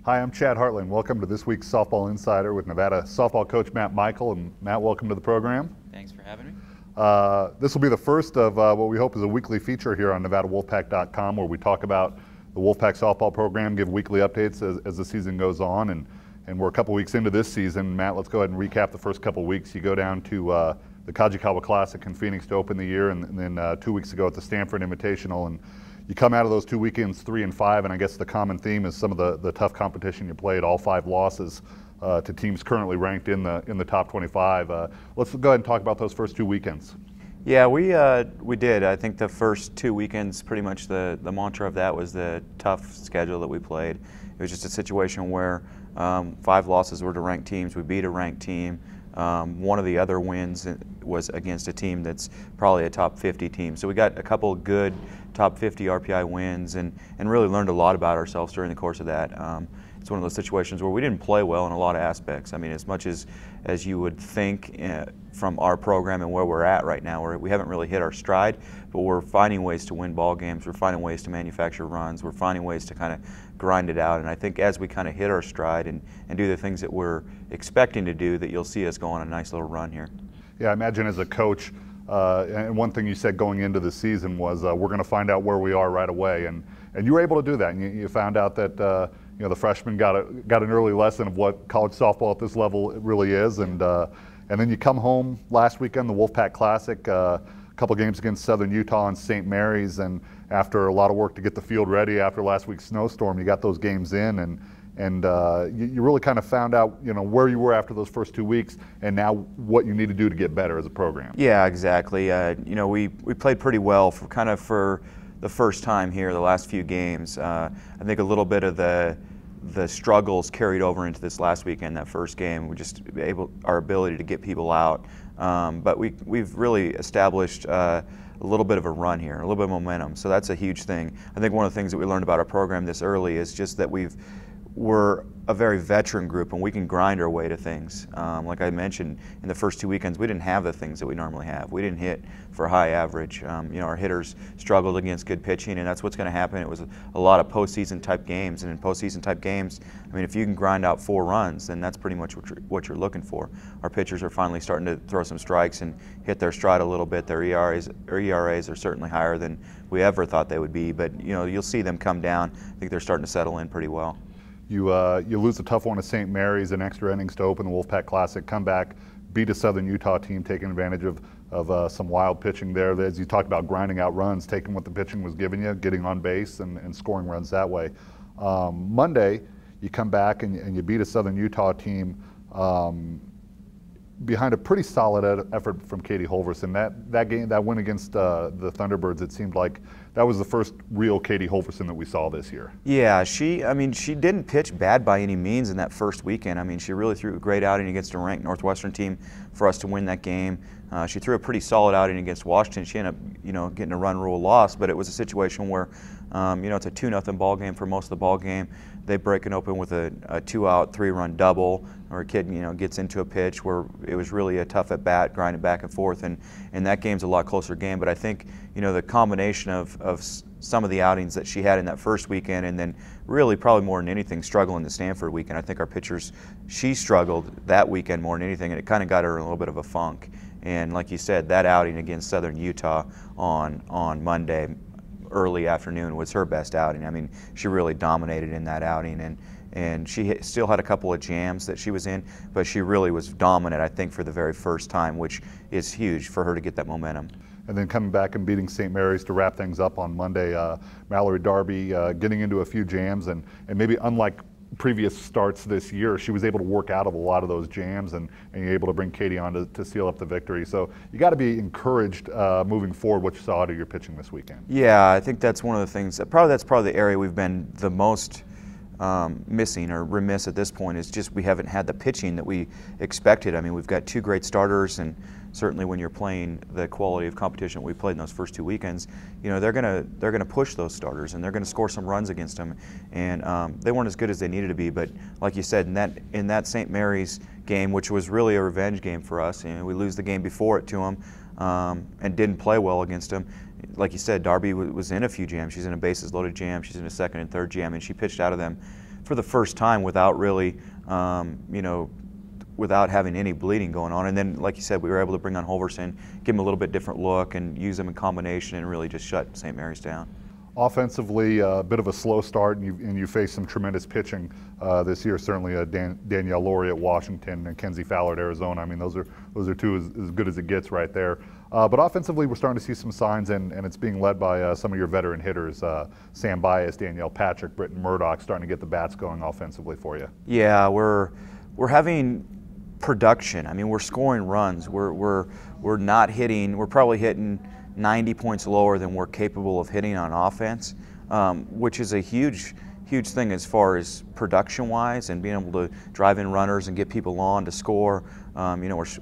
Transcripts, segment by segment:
Hi, I'm Chad Hartley, and welcome to this week's Softball Insider with Nevada softball coach Matt Meuchel. And Matt, welcome to the program. Thanks for having me. This will be the first of what we hope is a weekly feature here on NevadaWolfPack.com, where we talk about the Wolfpack softball program, give weekly updates as the season goes on. And we're a couple weeks into this season. Matt, let's go ahead and recap the first couple weeks. You go down to the Kajikawa Classic in Phoenix to open the year, and then 2 weeks ago at the Stanford Invitational. And you come out of those 2 weekends 3-5, and I guess the common theme is some of the tough competition you played, all 5 losses to teams currently ranked in the top 25. Let's go ahead and talk about those first 2 weekends. Yeah, we did. I think the first 2 weekends, pretty much the mantra of that was the tough schedule that we played. It was just a situation where 5 losses were to ranked teams. We beat a ranked team. One of the other wins was against a team that's probably a top 50 team. So we got a couple of good top 50 RPI wins and really learned a lot about ourselves during the course of that. It's one of those situations where we didn't play well in a lot of aspects. I mean, as much as you would think from our program and where we're at right now, where we haven't really hit our stride, but we're finding ways to win ball games. We're finding ways to manufacture runs. We're finding ways to kind of grind it out. And I think as we kind of hit our stride and do the things that we're expecting to do, that you'll see us go on a nice little run here. Yeah, I imagine as a coach, and one thing you said going into the season was we're going to find out where we are right away, and you were able to do that. And you found out that the freshmen got an early lesson of what college softball at this level really is, and then you come home last weekend, the Wolfpack Classic, a couple games against Southern Utah and St. Mary's, and after a lot of work to get the field ready after last week's snowstorm, you got those games in, and you really kind of found out where you were after those first 2 weeks, and now what you need to do to get better as a program. Yeah, exactly. We played pretty well for the first time here, the last few games. I think a little bit of the struggles carried over into this last weekend, that first game. We just our ability to get people out, but we've really established a little bit of a run here, a little bit of momentum. So that's a huge thing. I think one of the things that we learned about our program this early is just that we're a very veteran group, and we can grind our way to things. Like I mentioned, in the first 2 weekends, we didn't have the things that we normally have. We didn't hit for high average. Our hitters struggled against good pitching, and that's what's going to happen. It was a lot of postseason type games, and in postseason type games, I mean, if you can grind out 4 runs, then that's pretty much what you're looking for. Our pitchers are finally starting to throw some strikes and hit their stride a little bit. Their ERAs are certainly higher than we ever thought they would be, but you'll see them come down. I think they're starting to settle in pretty well. You lose a tough one to St. Mary's in extra innings to open the Wolfpack Classic, come back, beat a Southern Utah team, taking advantage of some wild pitching there. As you talked about grinding out runs, taking what the pitching was giving you, getting on base and scoring runs that way. Monday, you come back and you beat a Southern Utah team behind a pretty solid effort from Katie Holverson. That win against the Thunderbirds, it seemed like that was the first real Katie Holverson that we saw this year. Yeah, she didn't pitch bad by any means in that first weekend. I mean, she really threw a great outing against a ranked Northwestern team for us to win that game. She threw a pretty solid outing against Washington. She ended up, getting a run rule loss, but it was a situation where, it's a 2-0 ball game for most of the ball game. They break it open with a 2-out, 3-run double, or a kid, gets into a pitch where it was really a tough at bat, grinding back and forth, and that game's a lot closer game. But I think, the combination of some of the outings that she had in that first weekend, and then really probably more than anything struggling the Stanford weekend. I think our pitchers, she struggled that weekend more than anything, and it kind of got her in a little bit of a funk. And like you said, that outing against Southern Utah on Monday early afternoon was her best outing. I mean, she really dominated in that outing, and she still had a couple of jams that she was in, but she really was dominant, I think, for the very first time, which is huge for her to get that momentum. And then coming back and beating St. Mary's to wrap things up on Monday, Mallory Darby getting into a few jams, and maybe unlike previous starts this year, she was able to work out of a lot of those jams, and you're able to bring Katie on to seal up the victory. So you got to be encouraged moving forward what you saw out of your pitching this weekend. Yeah, I think that's one of the things. That's probably the area we've been the most missing or remiss at this point, is just we haven't had the pitching that we expected. I mean, we've got 2 great starters, and certainly when you're playing the quality of competition we played in those first 2 weekends, they're gonna push those starters, and they're gonna score some runs against them. And they weren't as good as they needed to be. But like you said, in that St. Mary's game, which was really a revenge game for us, we lose the game before it to them, and didn't play well against them. Like you said, Darby was in a few jams. She's in a bases loaded jam. She's in a second and third jam, and she pitched out of them for the first time without really, without having any bleeding going on. And then, like you said, we were able to bring on Holverson, give him a little bit different look, and use them in combination, and really just shut St. Mary's down. Offensively, a bit of a slow start, and you faced some tremendous pitching this year. Certainly, Danielle Laurie at Washington and Kenzie Fowler at Arizona. I mean, those are two as good as it gets right there. But offensively, we're starting to see some signs, and it's being led by some of your veteran hitters: Sam Bias, Danielle Patrick, Britton Murdoch, starting to get the bats going offensively for you. Yeah, we're having production. I mean, we're scoring runs. We're not hitting. We're probably hitting 90 points lower than we're capable of hitting on offense, which is a huge thing as far as production-wise and being able to drive in runners and get people on to score.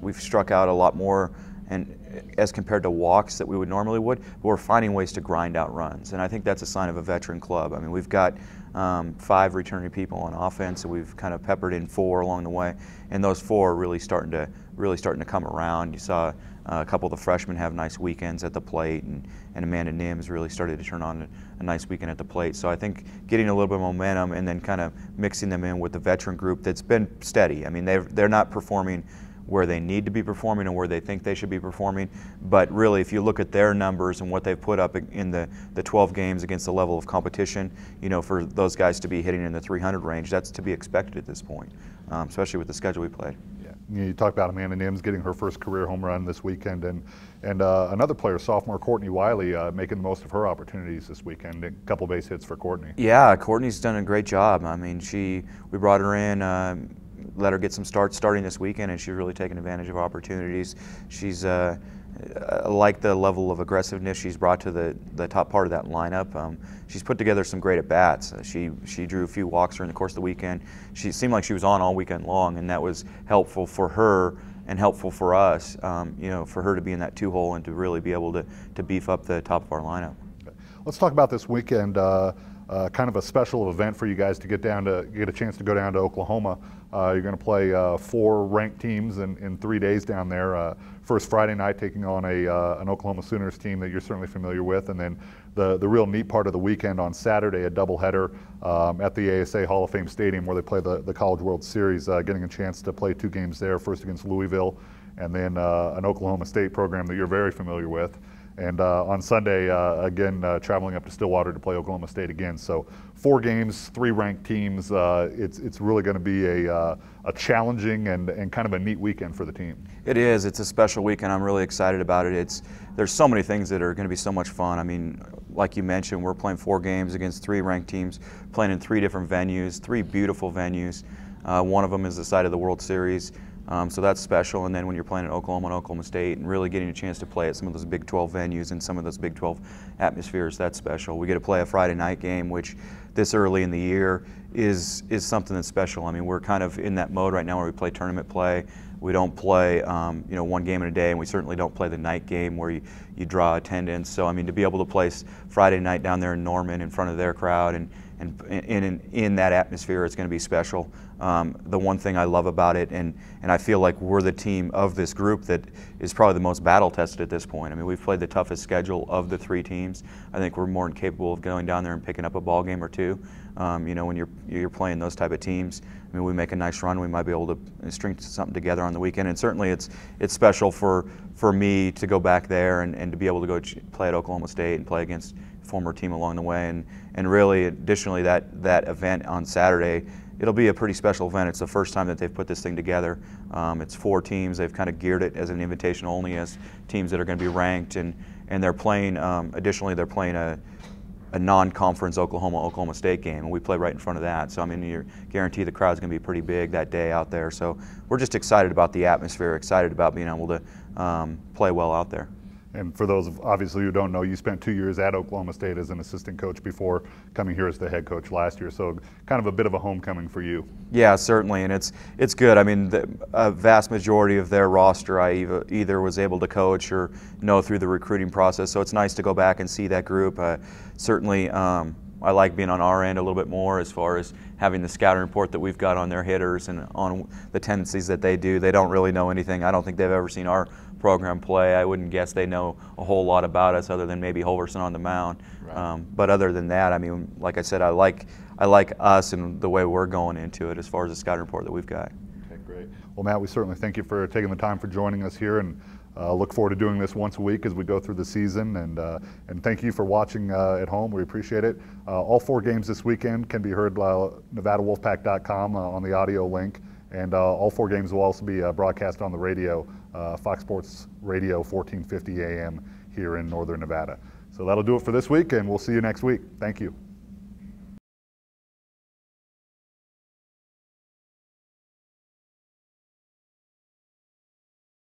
We've struck out a lot more and as compared to walks that we would normally but we're finding ways to grind out runs, and I think that's a sign of a veteran club. I mean, we've got 5 returning people on offense, and we've kind of peppered in 4 along the way, and those 4 are really starting to come around. You saw a couple of the freshmen have nice weekends at the plate, and Amanda Nims really started to turn on a nice weekend at the plate. So I think getting a little bit of momentum and then kind of mixing them in with the veteran group that's been steady. I mean, they're not performing where they need to be performing and where they think they should be performing, but really if you look at their numbers and what they've put up in the 12 games against the level of competition, for those guys to be hitting in the 300 range, that's to be expected at this point, especially with the schedule we played. You talk about Amanda Nims getting her first career home run this weekend, and another player, sophomore Courtney Wiley, making the most of her opportunities this weekend. A couple base hits for Courtney. Yeah, Courtney's done a great job. I mean, we brought her in, let her get some starts starting this weekend, and she's really taken advantage of opportunities. She's like the level of aggressiveness she's brought to the top part of that lineup. She's put together some great at-bats. She drew a few walks during the course of the weekend. She seemed like she was on all weekend long, and that was helpful for her and helpful for us, for her to be in that 2-hole and to really be able to beef up the top of our lineup. Let's talk about this weekend. Kind of a special event for you guys to get a chance to go down to Oklahoma. You're going to play 4 ranked teams in 3 days down there. First Friday night taking on an Oklahoma Sooners team that you're certainly familiar with, and then the real neat part of the weekend on Saturday, a doubleheader at the ASA Hall of Fame Stadium where they play the College World Series, getting a chance to play 2 games there, first against Louisville and then an Oklahoma State program that you're very familiar with. And on Sunday, again, traveling up to Stillwater to play Oklahoma State again. So 4 games, 3 ranked teams. It's really going to be a challenging and kind of a neat weekend for the team. It is. It's a special weekend. I'm really excited about it. There's so many things that are going to be so much fun. I mean, like you mentioned, we're playing 4 games against 3 ranked teams, playing in 3 different venues, 3 beautiful venues. One of them is the site of the World Series. So that's special, and then when you're playing at Oklahoma and Oklahoma State and really getting a chance to play at some of those Big 12 venues and some of those Big 12 atmospheres, that's special. We get to play a Friday night game, which this early in the year is something that's special. I mean, we're kind of in that mode right now where we play tournament play. We don't play, 1 game in a day, and we certainly don't play the night game where you draw attendance. So, I mean, to be able to play Friday night down there in Norman in front of their crowd and in that atmosphere, it's going to be special. The one thing I love about it, and I feel like we're the team of this group that is probably the most battle tested at this point. I mean, we've played the toughest schedule of the 3 teams. I think we're more than capable of going down there and picking up a ball game or 2. When you're playing those type of teams, I mean, we make a nice run, we might be able to string something together on the weekend. And certainly it's special for me to go back there and to be able to go play at Oklahoma State and play against a former team along the way. And really, additionally, that event on Saturday, it'll be a pretty special event. It's the first time that they've put this thing together. It's 4 teams. They've kind of geared it as an invitation only, as teams that are going to be ranked, and they're playing. Additionally, they're playing a non-conference Oklahoma State game, and we play right in front of that. So I mean, you're guaranteed the crowd's going to be pretty big that day out there. So we're just excited about the atmosphere, excited about being able to play well out there. And for those obviously who don't know, you spent 2 years at Oklahoma State as an assistant coach before coming here as the head coach last year. So kind of a bit of a homecoming for you. Yeah, certainly, and it's good. I mean, a vast majority of their roster I either was able to coach or know through the recruiting process. So it's nice to go back and see that group. Certainly, I like being on our end a little bit more as far as having the scouting report that we've got on their hitters and on the tendencies that they do. They don't really know anything. I don't think they've ever seen our program play. I wouldn't guess they know a whole lot about us other than maybe Holverson on the mound. Right. But other than that, I mean, like I said, I like I like us and the way we're going into it as far as the scouting report that we've got. Okay, great. Well, Matt, we certainly thank you for taking the time for joining us here, and look forward to doing this once a week as we go through the season. And thank you for watching at home. We appreciate it. All 4 games this weekend can be heard NevadaWolfpack.com on the audio link, and all 4 games will also be broadcast on the radio, Fox Sports Radio 1450 AM here in Northern Nevada. So that'll do it for this week, and we'll see you next week. Thank you.